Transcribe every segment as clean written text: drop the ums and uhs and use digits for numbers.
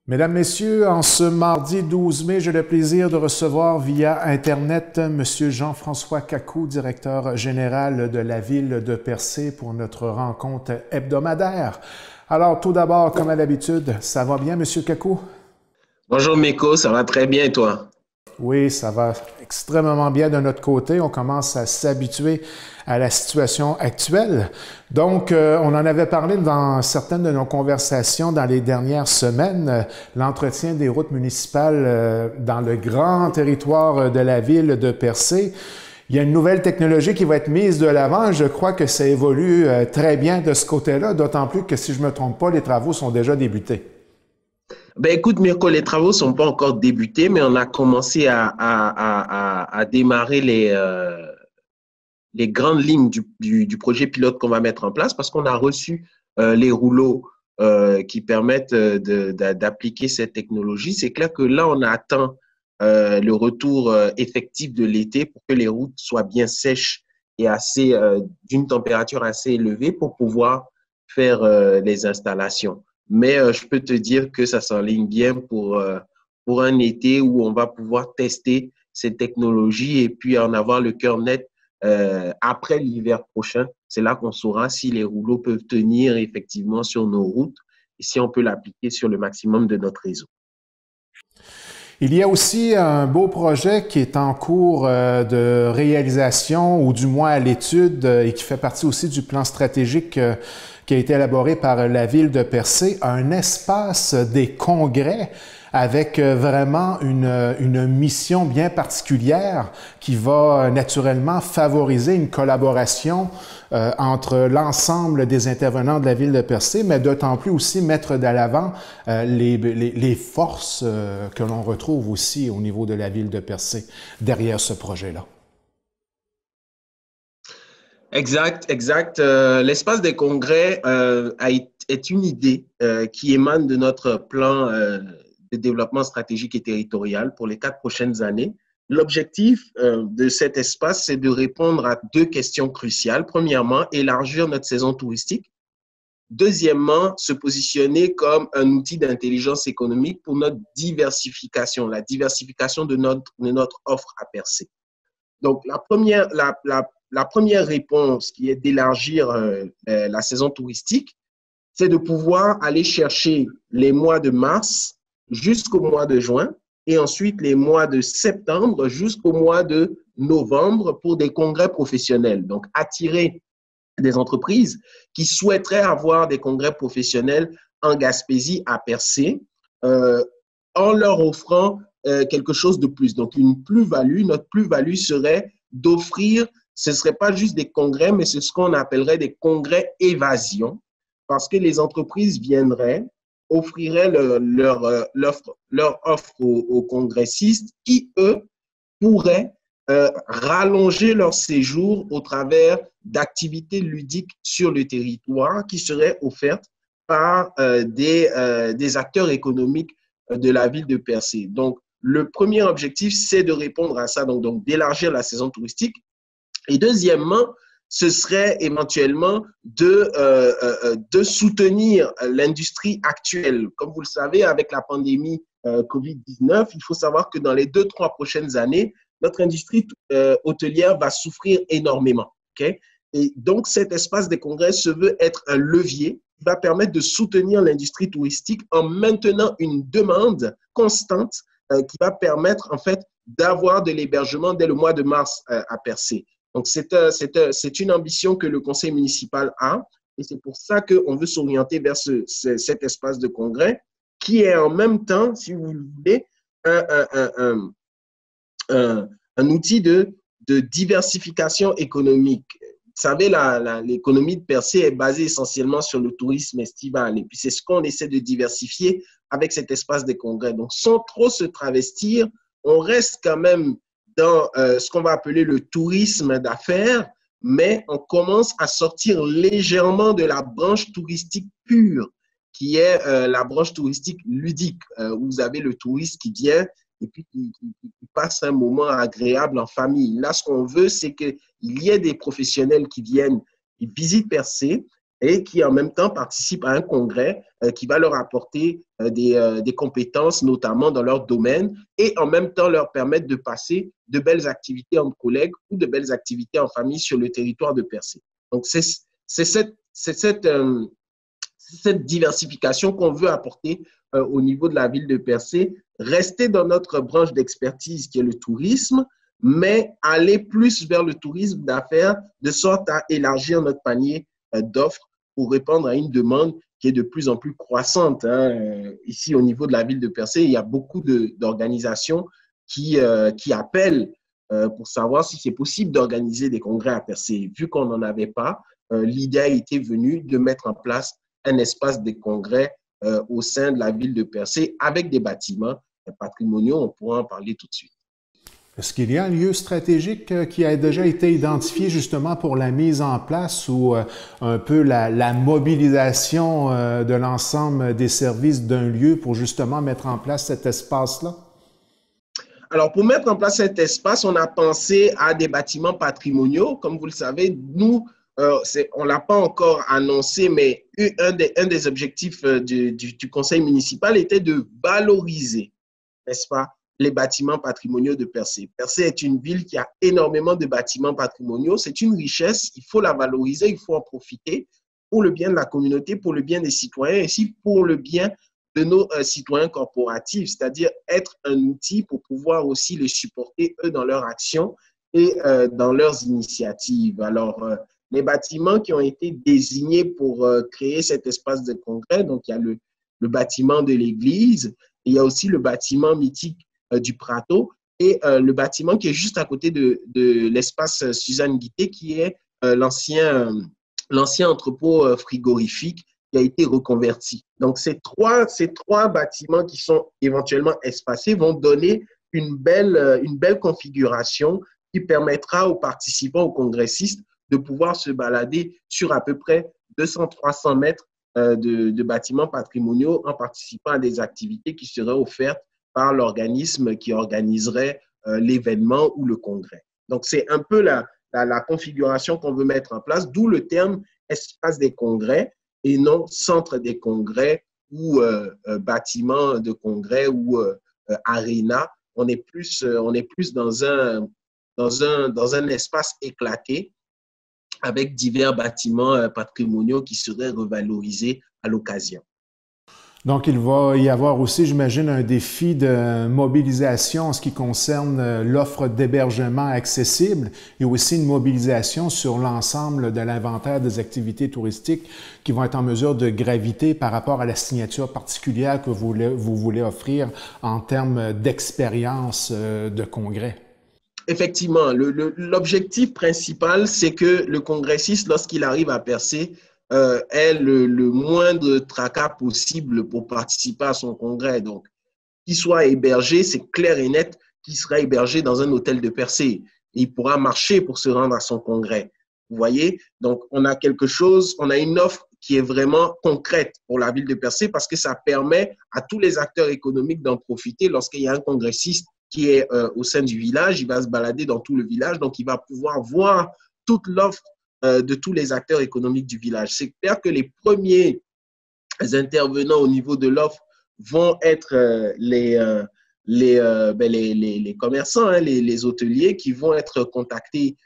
Mesdames, Messieurs, en ce mardi 12 mai, j'ai le plaisir de recevoir via Internet M. Jean-François Cacou, directeur général de la ville de Percé pour notre rencontre hebdomadaire. Alors, tout d'abord, comme à l'habitude, ça va bien, M. Cacou? Bonjour Meko, ça va très bien et toi? Oui, ça va extrêmement bien de notre côté. On commence à s'habituer à la situation actuelle. Donc, on en avait parlé dans certaines de nos conversations dans les dernières semaines, l'entretien des routes municipales dans le grand territoire de la ville de Percé. Il y a une nouvelle technologie qui va être mise de l'avant. Je crois que ça évolue très bien de ce côté-là, d'autant plus que si je ne me trompe pas, les travaux sont déjà débutés. Ben écoute Mirko, les travaux sont pas encore débutés, mais on a commencé à démarrer les grandes lignes du projet pilote qu'on va mettre en place parce qu'on a reçu les rouleaux qui permettent d'appliquer cette technologie. C'est clair que là, on attend le retour effectif de l'été pour que les routes soient bien sèches et assez d'une température assez élevée pour pouvoir faire les installations. Mais je peux te dire que ça s'enligne bien pour un été où on va pouvoir tester ces technologies et puis en avoir le cœur net après l'hiver prochain. C'est là qu'on saura si les rouleaux peuvent tenir effectivement sur nos routes et si on peut l'appliquer sur le maximum de notre réseau. Il y a aussi un beau projet qui est en cours de réalisation ou du moins à l'étude et qui fait partie aussi du plan stratégique qui a été élaboré par la ville de Percé, un espace des congrès avec vraiment une mission bien particulière qui va naturellement favoriser une collaboration entre l'ensemble des intervenants de la ville de Percé, mais d'autant plus aussi mettre de l'avant les forces que l'on retrouve aussi au niveau de la ville de Percé derrière ce projet-là. Exact, exact. L'espace des congrès est une idée qui émane de notre plan de développement stratégique et territorial pour les 4 prochaines années. L'objectif de cet espace, c'est de répondre à deux questions cruciales. Premièrement, élargir notre saison touristique. Deuxièmement, se positionner comme un outil d'intelligence économique pour notre diversification, la diversification de notre offre à percer. Donc, la première réponse qui est d'élargir la saison touristique, c'est de pouvoir aller chercher les mois de mars jusqu'au mois de juin et ensuite les mois de septembre jusqu'au mois de novembre pour des congrès professionnels. Donc, attirer des entreprises qui souhaiteraient avoir des congrès professionnels en Gaspésie à Percé en leur offrant quelque chose de plus. Donc, une plus-value, notre plus-value serait d'offrir, ce ne serait pas juste des congrès, mais c'est ce qu'on appellerait des congrès évasion, parce que les entreprises viendraient, offriraient leur offre aux congressistes qui, eux, pourraient rallonger leur séjour au travers d'activités ludiques sur le territoire qui seraient offertes par des acteurs économiques de la ville de Percé. Donc, le premier objectif, c'est de répondre à ça, donc d'élargir la saison touristique. Et deuxièmement, ce serait éventuellement de soutenir l'industrie actuelle. Comme vous le savez, avec la pandémie COVID-19, il faut savoir que dans les 2, 3 prochaines années, notre industrie hôtelière va souffrir énormément. Okay? Et donc, cet espace des congrès se veut être un levier qui va permettre de soutenir l'industrie touristique en maintenant une demande constante qui va permettre en fait d'avoir de l'hébergement dès le mois de mars à Percé. Donc, c'est une ambition que le conseil municipal a et c'est pour ça qu'on veut s'orienter vers cet espace de congrès qui est en même temps, si vous le voulez, un, un, un, un outil de diversification économique. Vous savez, l'économie de Percé est basée essentiellement sur le tourisme estival. Et puis, c'est ce qu'on essaie de diversifier avec cet espace des congrès. Donc, sans trop se travestir, on reste quand même dans ce qu'on va appeler le tourisme d'affaires, mais on commence à sortir légèrement de la branche touristique pure, qui est la branche touristique ludique, où vous avez le touriste qui vient et puis qui passe un moment agréable en famille. Là, ce qu'on veut, c'est qu'il y ait des professionnels qui viennent, ils visitent Percé, et qui en même temps participent à un congrès qui va leur apporter des compétences, notamment dans leur domaine, et en même temps leur permettre de passer de belles activités entre collègues ou de belles activités en famille sur le territoire de Percé. Donc, c'est cette diversification qu'on veut apporter au niveau de la ville de Percé, rester dans notre branche d'expertise qui est le tourisme, mais aller plus vers le tourisme d'affaires de sorte à élargir notre panier d'offres pour répondre à une demande qui est de plus en plus croissante. Ici, au niveau de la ville de Percé, il y a beaucoup d'organisations qui appellent pour savoir si c'est possible d'organiser des congrès à Percé. Vu qu'on n'en avait pas, l'idée a été venue de mettre en place un espace de congrès au sein de la ville de Percé avec des bâtiments patrimoniaux. On pourra en parler tout de suite. Est-ce qu'il y a un lieu stratégique qui a déjà été identifié justement pour la mise en place ou un peu la mobilisation de l'ensemble des services d'un lieu pour justement mettre en place cet espace-là? Alors, pour mettre en place cet espace, on a pensé à des bâtiments patrimoniaux. Comme vous le savez, nous, on ne l'a pas encore annoncé, mais un des objectifs du conseil municipal était de valoriser, n'est-ce pas, les bâtiments patrimoniaux de Percé. Percé est une ville qui a énormément de bâtiments patrimoniaux. C'est une richesse, il faut la valoriser, il faut en profiter pour le bien de la communauté, pour le bien des citoyens et aussi pour le bien de nos citoyens corporatifs, c'est-à-dire être un outil pour pouvoir aussi les supporter, eux, dans leur action et dans leurs initiatives. Alors, les bâtiments qui ont été désignés pour créer cet espace de congrès, donc il y a le bâtiment de l'église, il y a aussi le bâtiment mythique du Prato et le bâtiment qui est juste à côté de l'espace Suzanne Guité, qui est l'ancien entrepôt frigorifique qui a été reconverti. Donc, ces trois bâtiments qui sont éventuellement espacés vont donner une belle configuration qui permettra aux participants, aux congressistes, de pouvoir se balader sur à peu près 200-300 mètres de bâtiments patrimoniaux en participant à des activités qui seraient offertes par l'organisme qui organiserait l'événement ou le congrès. Donc, c'est un peu la configuration qu'on veut mettre en place, d'où le terme espace des congrès et non centre des congrès ou bâtiment de congrès ou aréna. On est plus dans un espace éclaté avec divers bâtiments patrimoniaux qui seraient revalorisés à l'occasion. Donc, il va y avoir aussi, j'imagine, un défi de mobilisation en ce qui concerne l'offre d'hébergement accessible et aussi une mobilisation sur l'ensemble de l'inventaire des activités touristiques qui vont être en mesure de graviter par rapport à la signature particulière que vous voulez offrir en termes d'expérience de congrès. Effectivement, l'objectif principal, c'est que le congressiste, lorsqu'il arrive à Percé, ait le moindre tracas possible pour participer à son congrès. Donc, qu'il soit hébergé, c'est clair et net qu'il sera hébergé dans un hôtel de Percé. Il pourra marcher pour se rendre à son congrès. Vous voyez? Donc, on a une offre qui est vraiment concrète pour la ville de Percé parce que ça permet à tous les acteurs économiques d'en profiter lorsqu'il y a un congressiste qui est au sein du village. Il va se balader dans tout le village, donc il va pouvoir voir toute l'offre de tous les acteurs économiques du village. C'est clair que les premiers intervenants au niveau de l'offre vont être les commerçants, hein, les hôteliers qui vont être contactés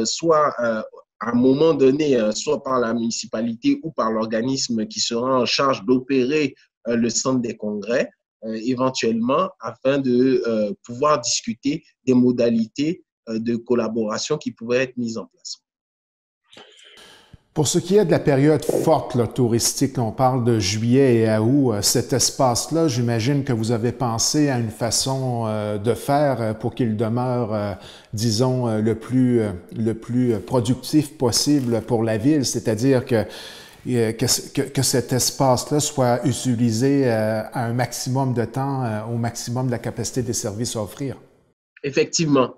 soit à un moment donné, soit par la municipalité ou par l'organisme qui sera en charge d'opérer le centre des congrès, éventuellement, afin de pouvoir discuter des modalités de collaboration qui pourraient être mises en place. Pour ce qui est de la période forte là, touristique, on parle de juillet et août, cet espace-là, j'imagine que vous avez pensé à une façon de faire pour qu'il demeure, disons, le plus productif possible pour la ville, c'est-à-dire que cet espace-là soit utilisé à un maximum de temps, au maximum de la capacité des services à offrir. Effectivement.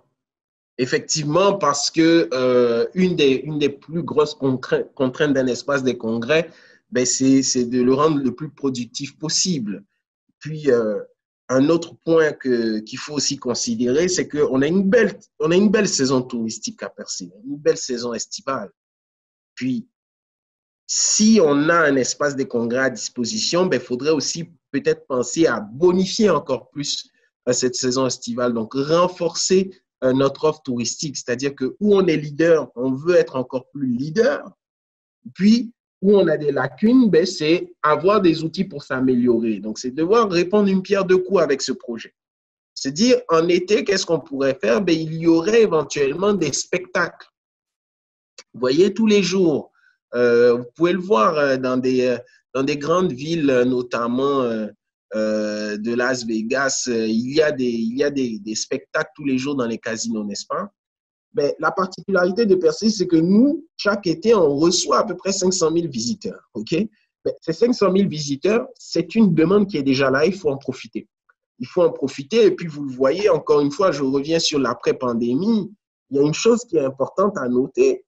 Effectivement, parce que une des plus grosses contraintes d'un espace de congrès, ben, c'est de le rendre le plus productif possible. Puis, un autre point qu'il faut aussi considérer, c'est qu'on a une belle saison touristique à Percé, une belle saison estivale. Puis, si on a un espace de congrès à disposition, il faudrait aussi peut-être penser à bonifier encore plus cette saison estivale, donc renforcer notre offre touristique, c'est-à-dire que où on est leader, on veut être encore plus leader, puis où on a des lacunes, c'est avoir des outils pour s'améliorer. Donc, c'est devoir répondre une pierre deux coups avec ce projet. C'est dire, en été, qu'est-ce qu'on pourrait faire? Il y aurait éventuellement des spectacles. Vous voyez, tous les jours, vous pouvez le voir dans des grandes villes, notamment de Las Vegas, il y a des spectacles tous les jours dans les casinos, n'est-ce pas? Mais la particularité de Percé, c'est que nous, chaque été, on reçoit à peu près 500 000 visiteurs. Okay? Mais ces 500 000 visiteurs, c'est une demande qui est déjà là, il faut en profiter. Il faut en profiter. Et puis, vous le voyez, encore une fois, je reviens sur l'après-pandémie. Il y a une chose qui est importante à noter.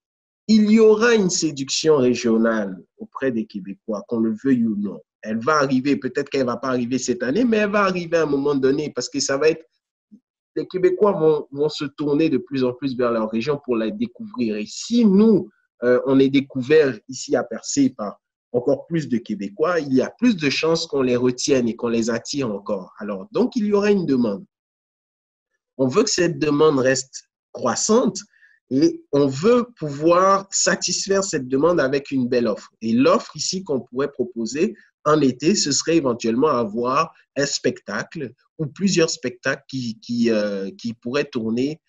Il y aura une séduction régionale auprès des Québécois, qu'on le veuille ou non. Elle va arriver, peut-être qu'elle ne va pas arriver cette année, mais elle va arriver à un moment donné parce que ça va être les Québécois vont se tourner de plus en plus vers leur région pour la découvrir. Et si nous, on est découvert ici à Percé par encore plus de Québécois, il y a plus de chances qu'on les retienne et qu'on les attire encore. Alors, donc, il y aura une demande. On veut que cette demande reste croissante et on veut pouvoir satisfaire cette demande avec une belle offre. Et l'offre ici qu'on pourrait proposer en été, ce serait éventuellement avoir un spectacle ou plusieurs spectacles qui pourraient tourner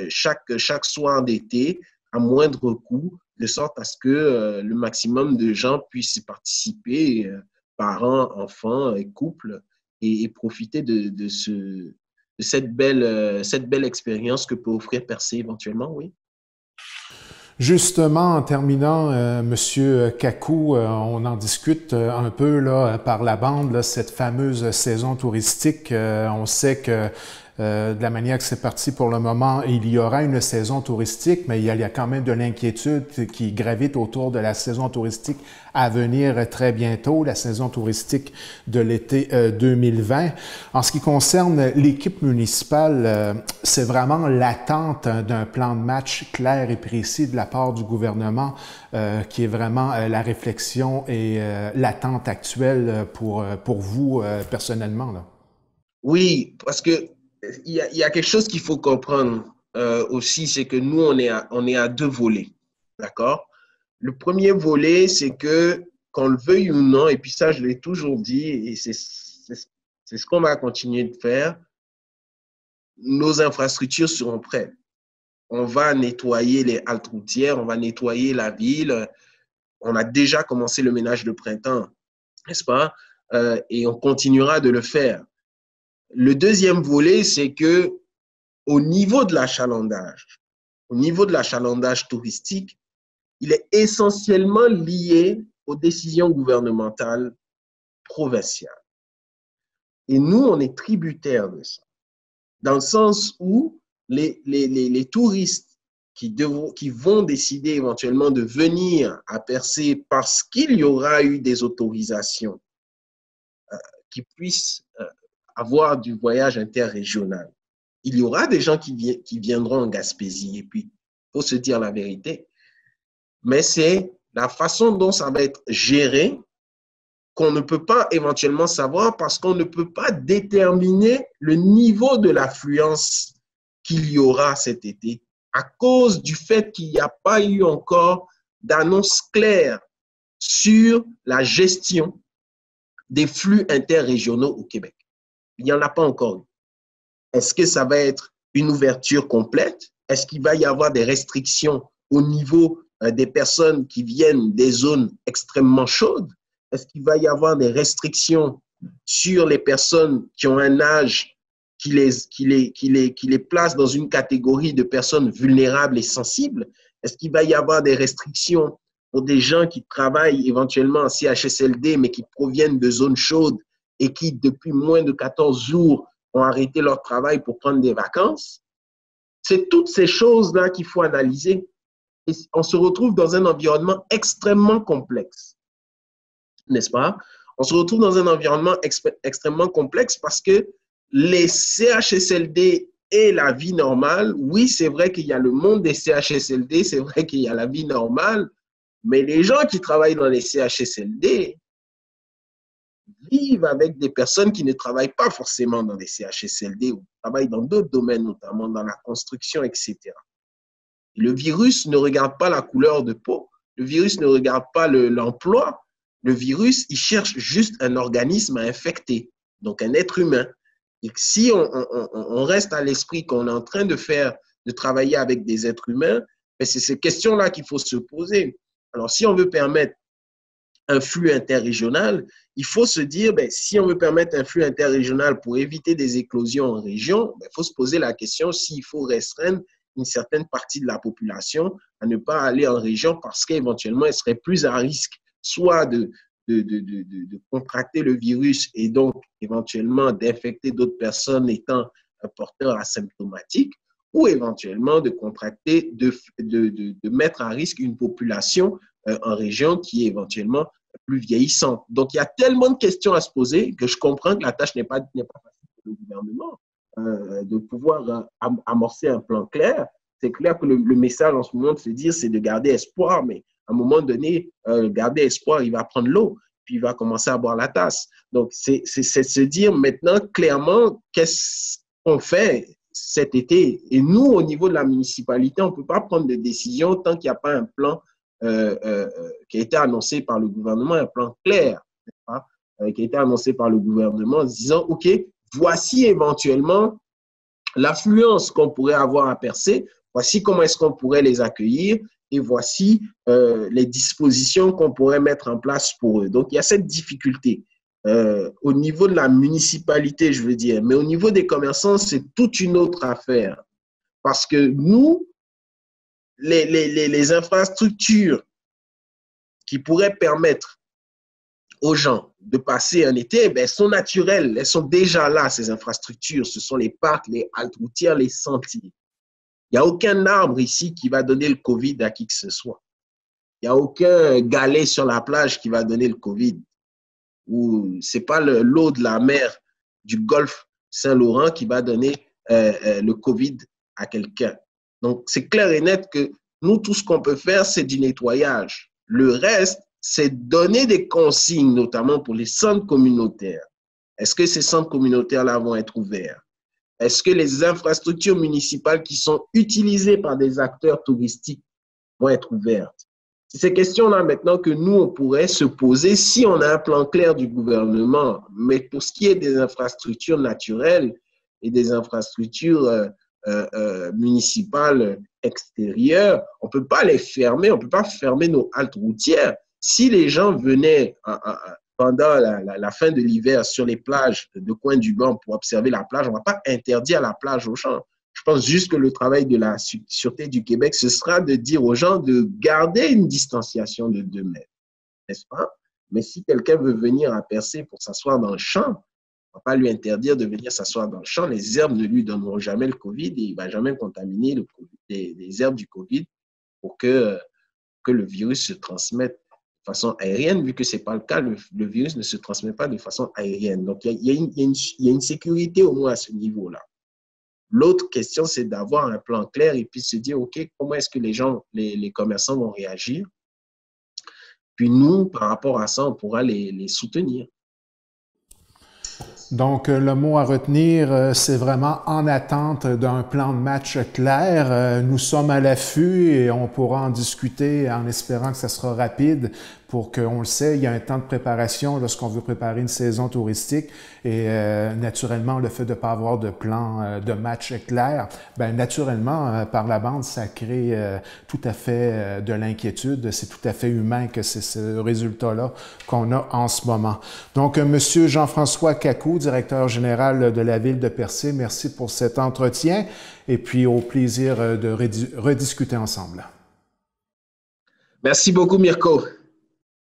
chaque soir d'été à moindre coût, de sorte à ce que le maximum de gens puissent participer, parents, enfants, couples, et profiter de cette belle expérience que peut offrir Percé éventuellement, oui. Justement, en terminant, Monsieur Kakou, on en discute un peu là par la bande, là, cette fameuse saison touristique. On sait que de la manière que c'est parti pour le moment, il y aura une saison touristique, mais il y a quand même de l'inquiétude qui gravite autour de la saison touristique à venir très bientôt, la saison touristique de l'été 2020. En ce qui concerne l'équipe municipale, c'est vraiment l'attente d'un plan de match clair et précis de la part du gouvernement qui est vraiment la réflexion et l'attente actuelle pour vous personnellement, là. Oui, parce que il y a quelque chose qu'il faut comprendre aussi, c'est que nous, on est à deux volets, d'accord? Le premier volet, c'est que, qu'on le veuille ou non, et puis ça, je l'ai toujours dit, et c'est ce qu'on va continuer de faire, nos infrastructures seront prêtes. On va nettoyer les haltes routières, on va nettoyer la ville. On a déjà commencé le ménage de printemps, n'est-ce pas? Et on continuera de le faire. Le deuxième volet, c'est que au niveau de l'achalandage touristique, il est essentiellement lié aux décisions gouvernementales provinciales. Et nous, on est tributaires de ça, dans le sens où les touristes qui vont décider éventuellement de venir à Percé parce qu'il y aura eu des autorisations qui puissent avoir du voyage interrégional. Il y aura des gens qui viendront en Gaspésie, et puis, il faut se dire la vérité. Mais c'est la façon dont ça va être géré qu'on ne peut pas éventuellement savoir parce qu'on ne peut pas déterminer le niveau de l'affluence qu'il y aura cet été à cause du fait qu'il n'y a pas eu encore d'annonce claire sur la gestion des flux interrégionaux au Québec. Il n'y en a pas encore eu. Est-ce que ça va être une ouverture complète? Est-ce qu'il va y avoir des restrictions au niveau des personnes qui viennent des zones extrêmement chaudes? Est-ce qu'il va y avoir des restrictions sur les personnes qui ont un âge qui les place dans une catégorie de personnes vulnérables et sensibles? Est-ce qu'il va y avoir des restrictions pour des gens qui travaillent éventuellement en CHSLD, mais qui proviennent de zones chaudes et qui, depuis moins de 14 jours, ont arrêté leur travail pour prendre des vacances? C'est toutes ces choses-là qu'il faut analyser. Et on se retrouve dans un environnement extrêmement complexe, n'est-ce pas? On se retrouve dans un environnement extrêmement complexe parce que les CHSLD et la vie normale, oui, c'est vrai qu'il y a le monde des CHSLD, c'est vrai qu'il y a la vie normale, Mais les gens qui travaillent dans les CHSLD vivent avec des personnes qui ne travaillent pas forcément dans les CHSLD ou travaillent dans d'autres domaines, notamment dans la construction, etc. Et le virus ne regarde pas la couleur de peau, le virus ne regarde pas l'emploi, le virus, il cherche juste un organisme à infecter, donc un être humain. Et si on reste à l'esprit qu'on est en train de travailler avec des êtres humains, c'est ces questions-là qu'il faut se poser. Alors, si on veut permettre un flux interrégional, il faut se dire, si on veut permettre un flux interrégional pour éviter des éclosions en région, il faut se poser la question s'il faut restreindre une certaine partie de la population à ne pas aller en région parce qu'éventuellement, elle serait plus à risque soit de contracter le virus et donc éventuellement d'infecter d'autres personnes étant un porteur asymptomatique, ou éventuellement de contracter, de mettre à risque une population en région qui est éventuellement plus vieillissante. Donc, il y a tellement de questions à se poser que je comprends que la tâche n'est pas facile pour le gouvernement de pouvoir amorcer un plan clair. C'est clair que le message en ce moment de se dire, c'est de garder espoir, mais à un moment donné, garder espoir, il va prendre l'eau, puis il va commencer à boire la tasse. Donc, c'est se dire maintenant clairement qu'est-ce qu'on fait cet été. Et nous, au niveau de la municipalité, on ne peut pas prendre de décision tant qu'il n'y a pas un plan qui a été annoncé par le gouvernement, un plan clair, qui a été annoncé par le gouvernement en disant, OK, voici éventuellement l'affluence qu'on pourrait avoir à Percé, voici comment est-ce qu'on pourrait les accueillir et voici les dispositions qu'on pourrait mettre en place pour eux. Donc, il y a cette difficulté. Au niveau de la municipalité, je veux dire, mais au niveau des commerçants, c'est toute une autre affaire. Parce que nous, les infrastructures qui pourraient permettre aux gens de passer un été, elles sont naturelles, elles sont déjà là, ces infrastructures. Ce sont les parcs, les haltes routières, les sentiers. Il n'y a aucun arbre ici qui va donner le COVID à qui que ce soit. Il n'y a aucun galet sur la plage qui va donner le COVID. Ou ce n'est pas l'eau de la mer du golfe Saint-Laurent qui va donner le COVID à quelqu'un. Donc, c'est clair et net que nous, tout ce qu'on peut faire, c'est du nettoyage. Le reste, c'est donner des consignes, notamment pour les centres communautaires. Est-ce que ces centres communautaires-là vont être ouverts? Est-ce que les infrastructures municipales qui sont utilisées par des acteurs touristiques vont être ouvertes? C'est ces questions-là maintenant que nous, on pourrait se poser si on a un plan clair du gouvernement. Mais pour ce qui est des infrastructures naturelles et des infrastructures municipales extérieures, on ne peut pas les fermer, on ne peut pas fermer nos haltes routières. Si les gens venaient pendant la fin de l'hiver sur les plages de Coin-du-Banc pour observer la plage, on ne va pas interdire la plage aux gens. Je pense juste que le travail de la Sûreté du Québec, ce sera de dire aux gens de garder une distanciation de 2 mètres, n'est-ce pas? Mais si quelqu'un veut venir à Percé pour s'asseoir dans le champ, on ne va pas lui interdire de venir s'asseoir dans le champ. Les herbes ne lui donneront jamais le COVID et il ne va jamais contaminer les herbes du COVID pour que le virus se transmette de façon aérienne, vu que ce n'est pas le cas, le virus ne se transmet pas de façon aérienne. Donc, il y a une sécurité au moins à ce niveau-là. L'autre question, c'est d'avoir un plan clair et puis se dire, OK, comment est-ce que les gens, les commerçants vont réagir? Puis nous, par rapport à ça, on pourra les soutenir. Donc, le mot à retenir, c'est vraiment en attente d'un plan de match clair. Nous sommes à l'affût et on pourra en discuter en espérant que ça sera rapide pour qu'on le sait, il y a un temps de préparation lorsqu'on veut préparer une saison touristique et naturellement, le fait de ne pas avoir de plan de match clair, naturellement, par la bande, ça crée tout à fait de l'inquiétude. C'est tout à fait humain que c'est ce résultat-là qu'on a en ce moment. Donc, Monsieur Jean-François Cacou, directeur général de la Ville de Percé, merci pour cet entretien et puis au plaisir de rediscuter ensemble. Merci beaucoup, Mirko.